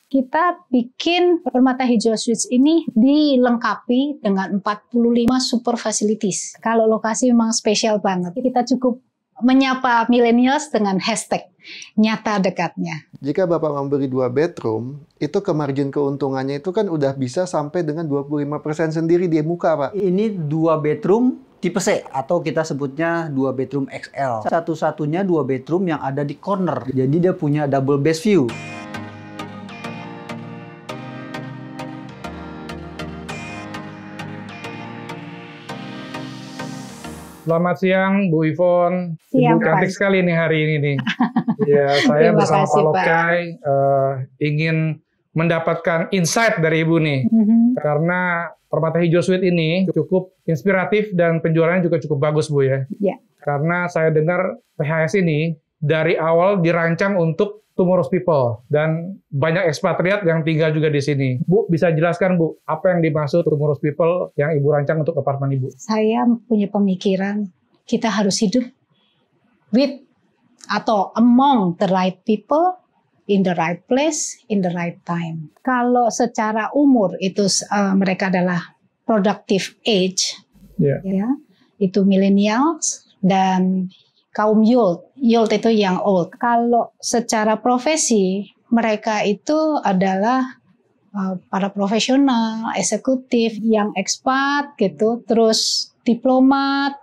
Kita bikin Permata Hijau Suites ini dilengkapi dengan 45 super facilities. Kalau lokasi memang spesial banget. Kita cukup menyapa millennials dengan hashtag nyata dekatnya. Jika Bapak memberi 2 bedroom, itu ke margin keuntungannya itu kan udah bisa sampai dengan 25% sendiri di muka, Pak. Ini 2 bedroom tipe C atau kita sebutnya 2 bedroom XL. Satu-satunya 2 bedroom yang ada di corner. Jadi dia punya double base view. Selamat siang, Bu Ivon. Siang, Ibu cantik Pak. sekali nih hari ini nih. Ya, saya Terima bersama kasih, Pak Pak. Lokai ingin mendapatkan insight dari Ibu nih. Karena Permata Hijau Suite ini cukup inspiratif dan penjualannya juga cukup bagus, Bu ya. Ya. Karena saya dengar PHS ini dari awal dirancang untuk Tomorrow's People dan banyak ekspatriat yang tinggal juga di sini. Bu, bisa jelaskan Bu, apa yang dimaksud Tomorrow's People yang Ibu rancang untuk apartemen Ibu? Saya punya pemikiran kita harus hidup with atau among the right people in the right place in the right time. Kalau secara umur itu mereka adalah productive age, Ya. ya, itu millennials dan kaum youth itu yang old. Kalau secara profesi mereka itu adalah para profesional, eksekutif, yang ekspat gitu, terus diplomat,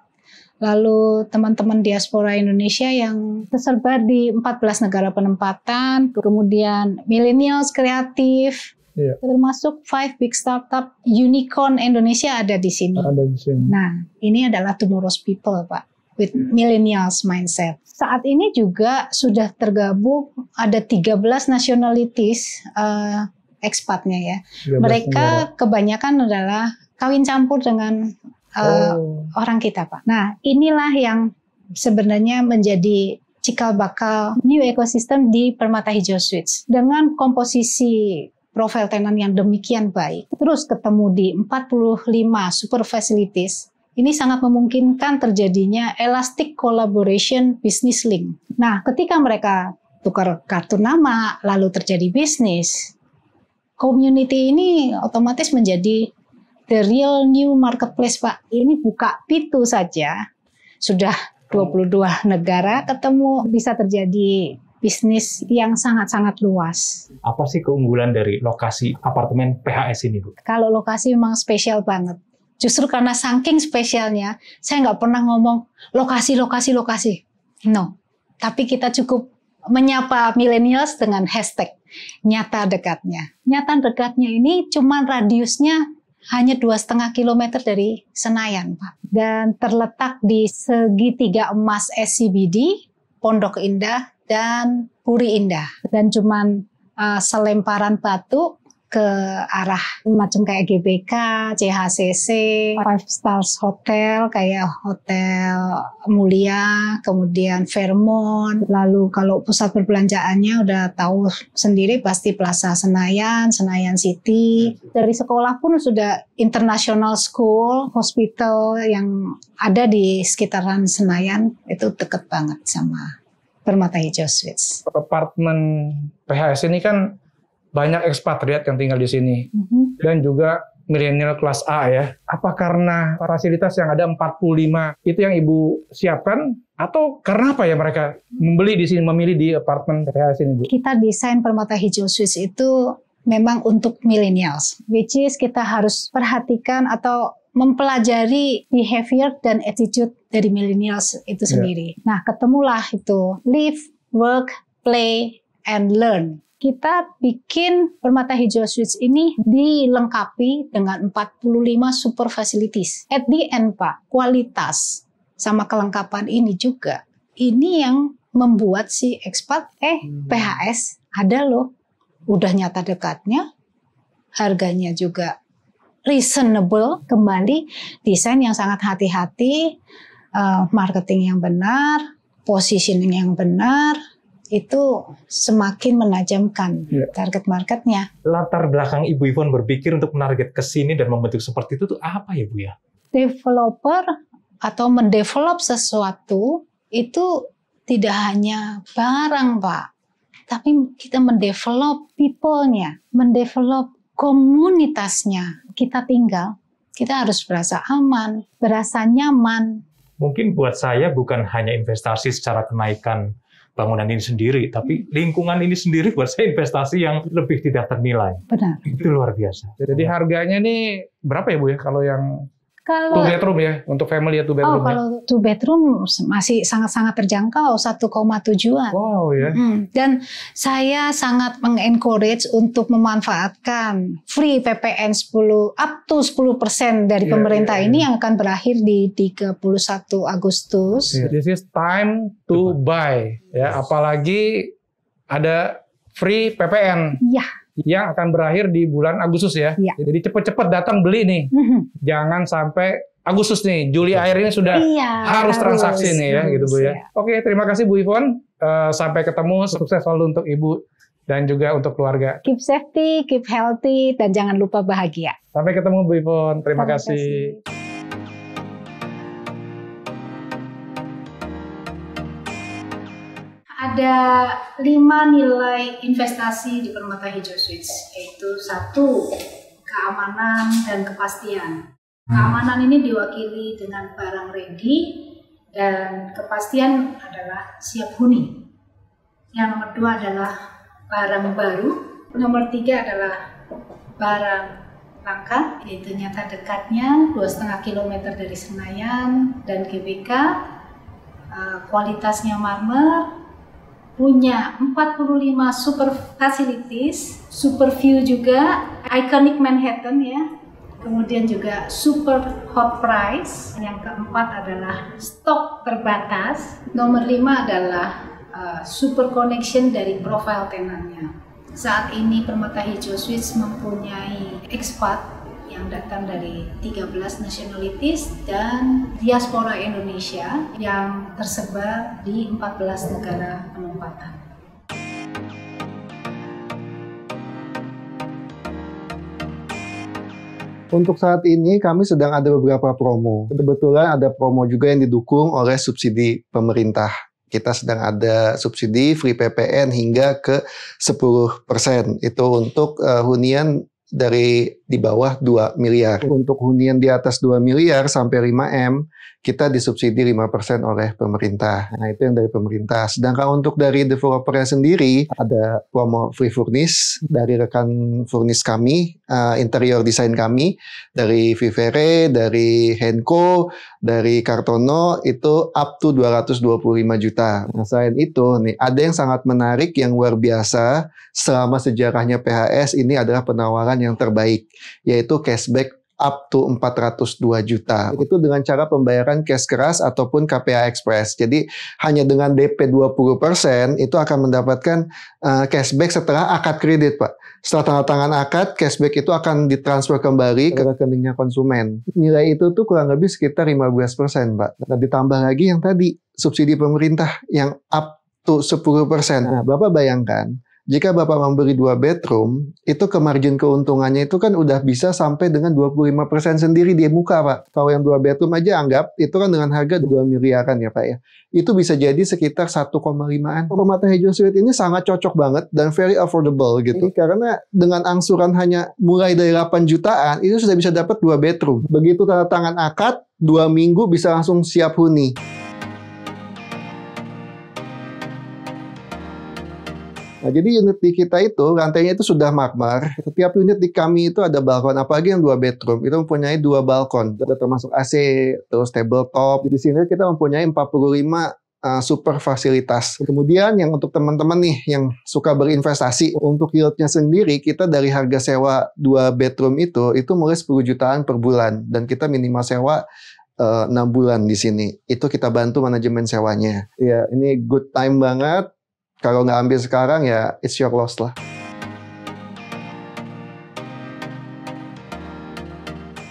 lalu teman-teman diaspora Indonesia yang tersebar di 14 negara penempatan, kemudian millennials kreatif, Iya. termasuk 5 big startup unicorn Indonesia ada di sini. Ada di sini. Nah, ini adalah Tomorrow's People, Pak, with millennials mindset. Saat ini juga sudah tergabung ada 13 nationalities ekspatnya ya. 13 negara. Mereka kebanyakan adalah kawin campur dengan orang kita, Pak. Nah, inilah yang sebenarnya menjadi cikal bakal new ecosystem di Permata Hijau Suites. Dengan komposisi profil tenan yang demikian baik, terus ketemu di 45 super facilities, ini sangat memungkinkan terjadinya elastic collaboration business link. Nah, ketika mereka tukar kartu nama, lalu terjadi bisnis, community ini otomatis menjadi the real new marketplace, Pak. Ini buka pintu saja, sudah 22 negara ketemu, bisa terjadi bisnis yang sangat-sangat luas. Apa sih keunggulan dari lokasi apartemen PHS ini, Bu? Kalau lokasi memang spesial banget. Justru karena saking spesialnya, saya nggak pernah ngomong lokasi. No. Tapi kita cukup menyapa millennials dengan hashtag nyata dekatnya. Nyata dekatnya ini cuma radiusnya hanya 2,5 kilometer dari Senayan, Pak. Dan terletak di segitiga emas SCBD, Pondok Indah, dan Puri Indah. Dan cuman selemparan batu ke arah macam kayak GBK, CHCC, 5 Stars Hotel kayak Hotel Mulia, kemudian Fairmont. Lalu kalau pusat perbelanjaannya udah tahu sendiri pasti Plaza Senayan, Senayan City. Dari sekolah pun sudah international school, hospital yang ada di sekitaran Senayan itu deket banget sama Permata Hijau Suites. Apartemen PHS ini kan banyak ekspatriat yang tinggal di sini. Dan juga milenial kelas A ya. Apa karena fasilitas yang ada 45 itu yang Ibu siapkan? Atau karena apa ya mereka membeli di sini, memilih di apartemen PHS ini, Bu? Kita desain Permata Hijau Suites itu memang untuk millennials. Which is kita harus perhatikan atau mempelajari behavior dan attitude dari millennials itu sendiri. Nah, ketemulah itu live, work, play, and learn. Kita bikin Permata Hijau Suites ini dilengkapi dengan 45 super facilities. At the end, Pak, kualitas sama kelengkapan ini juga, ini yang membuat si ekspat, PHS ada loh, udah nyata dekatnya, harganya juga reasonable, kembali desain yang sangat hati-hati, marketing yang benar, positioning yang benar, itu semakin menajamkan target marketnya. Latar belakang Ibu Ivon berpikir untuk menarget ke sini dan membentuk seperti itu tuh apa ya, Bu ya? Developer atau mendevelop sesuatu itu tidak hanya barang, Pak. tapi kita mendevelop people-nya, mendevelop komunitasnya. Kita tinggal, kita harus berasa aman, berasa nyaman. Mungkin buat saya bukan hanya investasi secara kenaikan bangunan ini sendiri, tapi lingkungan ini sendiri buat saya investasi yang lebih tidak ternilai. Benar. Itu luar biasa. Jadi harganya nih berapa ya Bu ya kalau yang Kalau 2 bedroom ya, untuk family ya 2 bedroom ya? kalau 2 bedroom masih sangat-sangat terjangkau, 1,7-an. Wow ya. Dan saya sangat mengencourage untuk memanfaatkan free PPN 10 up to 10% dari pemerintah ini yang akan berakhir di 31 Agustus. This is time to buy ya, apalagi ada free PPN. Iya. Yang akan berakhir di bulan Agustus ya. Iya. Jadi cepet-cepet datang beli nih. Jangan sampai Agustus nih, Juli akhir ini sudah harus transaksi nih ya, gitu Bu ya. Oke, terima kasih Bu Yvonne. Sampai ketemu, sukses selalu untuk Ibu dan juga untuk keluarga. Keep safety, keep healthy, dan jangan lupa bahagia. Sampai ketemu Bu Yvonne. Terima kasih. Ada 5 nilai investasi di Permata Hijau Suites, yaitu 1, keamanan dan kepastian. Keamanan ini diwakili dengan barang ready, dan kepastian adalah siap huni. Yang nomor 2 adalah barang baru. Nomor 3 adalah barang langka, yaitu nyata dekatnya 2,5 km dari Senayan dan GBK, kualitasnya marmer, punya 45 super facilities, super view juga, iconic Manhattan ya. Kemudian juga super hot price. Yang keempat adalah stok terbatas. Nomor 5 adalah super connection dari profile tenannya. Saat ini Permata Hijau Suites mempunyai expat yang datang dari 13 nationalities dan diaspora Indonesia yang tersebar di 14 negara penempatan. Untuk saat ini kami sedang ada beberapa promo. Kebetulan ada promo juga yang didukung oleh subsidi pemerintah. Kita sedang ada subsidi free PPN hingga ke 10%. Itu untuk hunian dari di bawah 2 miliar. Untuk hunian di atas 2 miliar sampai 5M, kita disubsidi 5% oleh pemerintah. Nah, itu yang dari pemerintah. Sedangkan untuk dari developernya sendiri, ada promo free furnish dari rekan furnish kami, interior design kami, dari Vivere, dari Henko, dari Kartono, itu up to 225 juta. Nah, selain itu, nih ada yang sangat menarik, yang luar biasa, selama sejarahnya PHS, ini adalah penawaran yang terbaik, yaitu cashback up to 402 juta. Itu dengan cara pembayaran cash keras ataupun KPA Express. Jadi hanya dengan DP 20% itu akan mendapatkan cashback setelah akad kredit, Pak. Setelah tanda tangan akad, cashback itu akan ditransfer kembali ke rekeningnya konsumen. Nilai itu tuh kurang lebih sekitar 15%, Pak. Nah, ditambah lagi yang tadi, subsidi pemerintah yang up to 10%. Nah, Bapak bayangkan, jika Bapak membeli 2 bedroom, itu ke margin keuntungannya itu kan udah bisa sampai dengan 25% sendiri di muka, Pak. Kalau yang 2 bedroom aja anggap, itu kan dengan harga 2 miliaran ya, Pak ya. Itu bisa jadi sekitar 1,5-an. Permata Hijau Suites ini sangat cocok banget dan very affordable gitu. Karena dengan angsuran hanya mulai dari 8 jutaan, itu sudah bisa dapat 2 bedroom. Begitu tanda tangan akad, 2 minggu bisa langsung siap huni. Nah, jadi unit di kita itu, lantainya itu sudah marmer. Setiap unit di kami itu ada balkon, apalagi yang 2 bedroom, itu mempunyai 2 balkon. Ada termasuk AC, terus tabletop. Di sini kita mempunyai 45 super fasilitas. Kemudian yang untuk teman-teman nih yang suka berinvestasi, untuk yieldnya sendiri, kita dari harga sewa 2 bedroom itu mulai 10 jutaan per bulan. Dan kita minimal sewa 6 bulan di sini. Itu kita bantu manajemen sewanya. Ya, ini good time banget. Kalau nggak ambil sekarang ya it's your loss lah.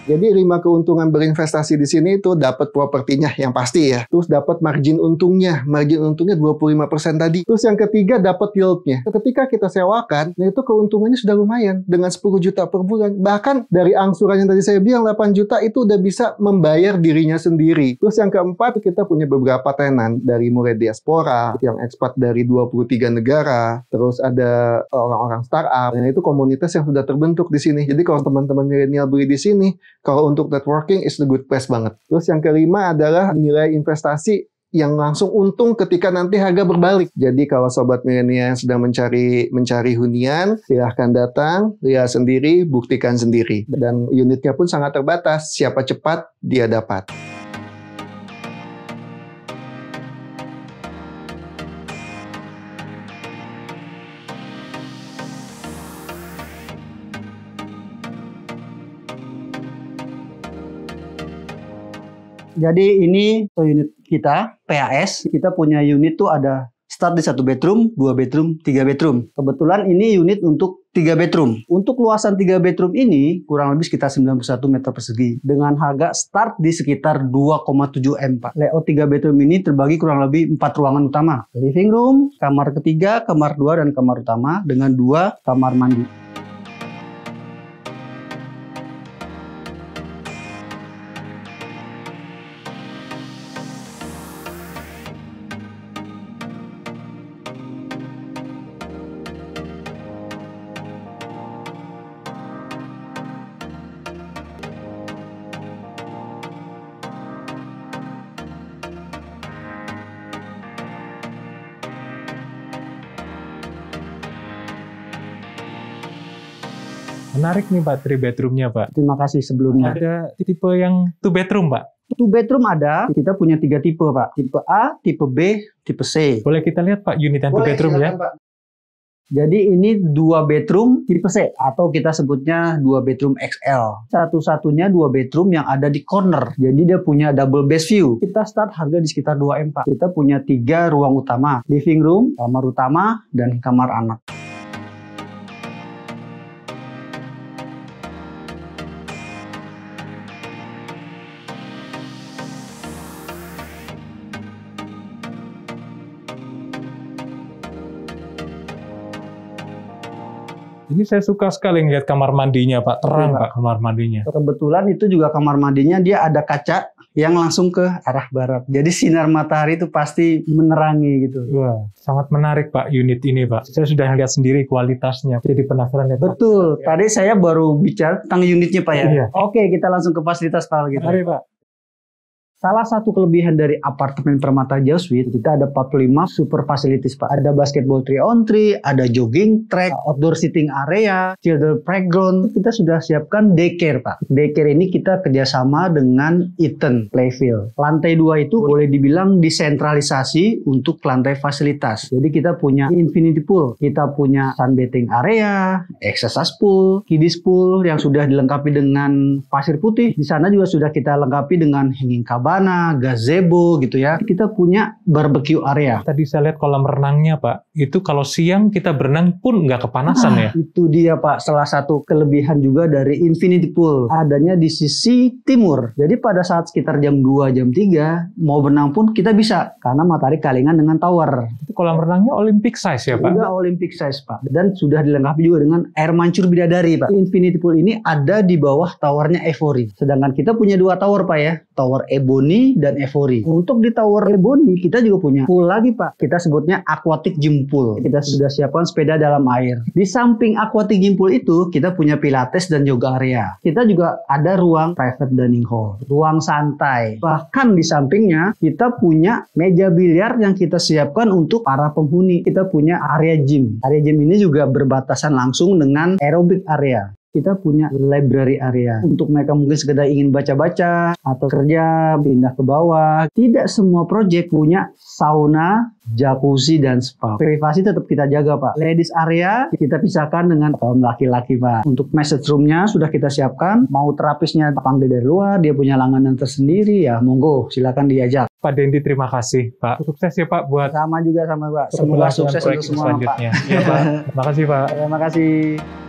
Jadi 5 keuntungan berinvestasi di sini itu dapat propertinya yang pasti ya. Terus dapat margin untungnya. Margin untungnya 25% tadi. Terus yang ketiga dapat yieldnya. Ketika kita sewakan, nah itu keuntungannya sudah lumayan dengan 10 juta per bulan. Bahkan dari angsuran yang tadi saya bilang 8 juta itu udah bisa membayar dirinya sendiri. Terus yang keempat, kita punya beberapa tenan dari mulai diaspora, yang ekspat dari 23 negara, terus ada orang-orang startup. Nah itu komunitas yang sudah terbentuk di sini. Jadi kalau teman-teman milenial beli di sini, kalau untuk networking is the good place banget. Terus yang kelima adalah nilai investasi yang langsung untung ketika nanti harga berbalik. Jadi kalau sobat milenial yang sedang mencari hunian, silahkan datang, lihat sendiri, buktikan sendiri. Dan unitnya pun sangat terbatas. Siapa cepat, dia dapat. Jadi ini unit kita, PAS. Kita punya unit tuh ada start di 1 bedroom, 2 bedroom, 3 bedroom. Kebetulan ini unit untuk 3 bedroom. Untuk luasan 3 bedroom ini kurang lebih sekitar 91 meter persegi. Dengan harga start di sekitar 2,7 M, Pak. Layout 3 bedroom ini terbagi kurang lebih 4 ruangan utama. Living room, kamar ketiga, kamar 2, dan kamar utama dengan 2 kamar mandi. Menarik nih Pak, 3 bedroomnya Pak. Terima kasih sebelumnya. Ada tipe yang 2 bedroom Pak? 2 bedroom ada, kita punya 3 tipe Pak. Tipe A, tipe B, tipe C. Boleh kita lihat Pak unit yang 2 bedroom ya? Pak. Jadi ini 2 bedroom tipe C atau kita sebutnya 2 bedroom XL. Satu-satunya 2 bedroom yang ada di corner. Jadi dia punya double base view. Kita start harga di sekitar 2 M Pak. Kita punya 3 ruang utama. Living room, kamar utama, dan kamar anak. Ini saya suka sekali ngeliat kamar mandinya Pak, terang Pak kamar mandinya. Kebetulan itu juga kamar mandinya dia ada kaca yang langsung ke arah barat. Jadi sinar matahari itu pasti menerangi gitu. Wah, sangat menarik Pak unit ini Pak. Saya sudah lihat sendiri kualitasnya, jadi penasaran ya Pak. Betul, tadi saya baru bicara tentang unitnya Pak ya. Iya. Oke, kita langsung ke fasilitas Pak gitu. Mari Pak. Salah satu kelebihan dari apartemen Permata Jauh Suite, kita ada 45 super facilities Pak. Ada basketball 3-on-3, ada jogging track, outdoor sitting area, children playground. Kita sudah siapkan daycare Pak. Daycare ini kita kerjasama dengan Eaton Playfield. Lantai 2 itu boleh dibilang desentralisasi untuk lantai fasilitas. Jadi kita punya infinity pool, kita punya sunbathing area, exercise pool, kiddies pool yang sudah dilengkapi dengan pasir putih. Di sana juga sudah kita lengkapi dengan hanging cabana, gazebo gitu ya. Kita punya barbecue area. Tadi saya lihat kolam renangnya Pak. Itu kalau siang kita berenang pun nggak kepanasan ya? Itu dia Pak, salah satu kelebihan juga dari infinity pool. Adanya di sisi timur. Jadi pada saat sekitar jam 2, jam 3, mau berenang pun kita bisa. Karena matahari kalingan dengan tower. Itu kolam renangnya Olympic size ya Pak? Sudah Olympic size Pak. Dan sudah dilengkapi juga dengan air mancur bidadari Pak. Infinity pool ini ada di bawah towernya Evori. Sedangkan kita punya 2 tower Pak ya. Tower Ebony dan Evori. Untuk di Tower Ebony kita juga punya pool lagi Pak. Kita sebutnya aquatic gym pool. Kita sudah siapkan sepeda dalam air. Di samping aquatic gym pool itu kita punya pilates dan yoga area. Kita juga ada ruang private dining hall, ruang santai. Bahkan di sampingnya kita punya meja biliar yang kita siapkan untuk para penghuni. Kita punya area gym. Area gym ini juga berbatasan langsung dengan aerobic area. Kita punya library area untuk mereka mungkin sekedar ingin baca-baca atau kerja, pindah ke bawah. Tidak semua proyek punya sauna, jacuzzi, dan spa. Privasi tetap kita jaga Pak. Ladies area kita pisahkan dengan kaum laki-laki Pak. Untuk message roomnya sudah kita siapkan. Mau terapisnya panggil dari luar, dia punya langganan tersendiri ya monggo silakan diajak. Pak Dendi terima kasih Pak. Sukses ya Pak buat Sama juga sama Pak. Semoga sukses untuk semua Pak. selanjutnya. Ya Pak. Terima kasih Pak. Terima kasih.